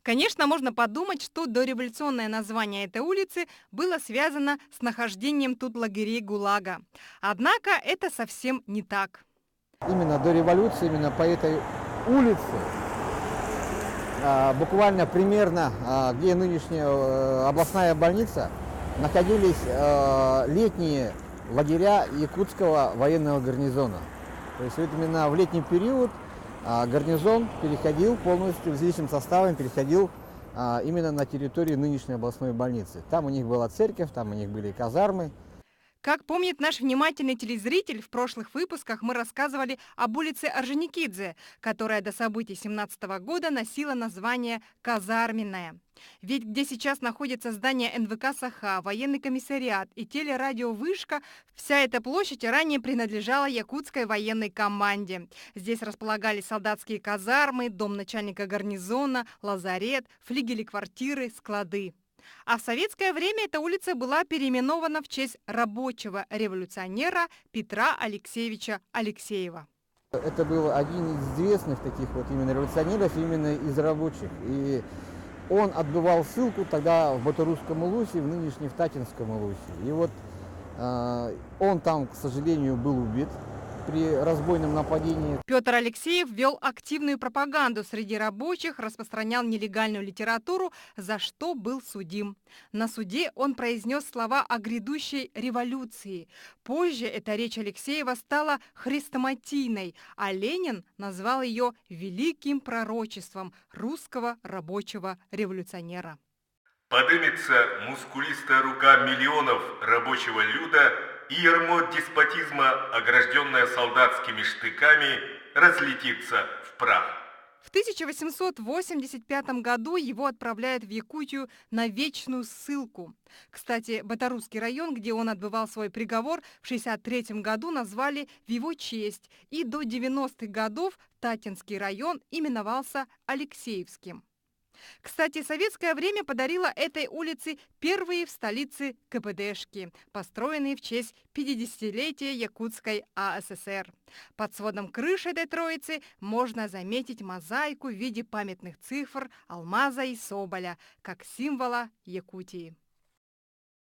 Конечно, можно подумать, что дореволюционное название этой улицы было связано с нахождением тут лагерей ГУЛАГа. Однако это совсем не так. Именно до революции, именно по этой улице, буквально примерно, где нынешняя областная больница, находились летние лагеря якутского военного гарнизона. То есть вот именно в летний период гарнизон переходил полностью, с личным составом переходил именно на территорию нынешней областной больницы. Там у них была церковь, там у них были казармы. Как помнит наш внимательный телезритель, в прошлых выпусках мы рассказывали об улице Орджоникидзе, которая до событий 17 года носила название Казарменная. Ведь где сейчас находится здание НВК «Саха», военный комиссариат и телерадиовышка, вся эта площадь ранее принадлежала якутской военной команде. Здесь располагались солдатские казармы, дом начальника гарнизона, лазарет, флигели квартиры, склады. А в советское время эта улица была переименована в честь рабочего революционера Петра Алексеевича Алексеева. Это был один из известных таких вот именно революционеров, именно из рабочих. И он отбывал ссылку тогда в Батурусском Улусе, в нынешнем Татинском Улусе. И вот он там, к сожалению, был убит при разбойном нападении. Петр Алексеев вел активную пропаганду среди рабочих, распространял нелегальную литературу, за что был судим. На суде он произнес слова о грядущей революции. Позже эта речь Алексеева стала хрестоматийной, а Ленин назвал ее великим пророчеством русского рабочего революционера. Подымется мускулистая рука миллионов рабочего люда, и ярмо деспотизма, огражденное солдатскими штыками, разлетится в прах. В 1885 году его отправляют в Якутию на вечную ссылку. Кстати, Батарусский район, где он отбывал свой приговор, в 1963 году назвали в его честь, и до 90-х годов Татинский район именовался Алексеевским. Кстати, советское время подарило этой улице первые в столице КПДшки, построенные в честь 50-летия Якутской АССР. Под сводом крыши этой троицы можно заметить мозаику в виде памятных цифр, алмаза и соболя, как символа Якутии.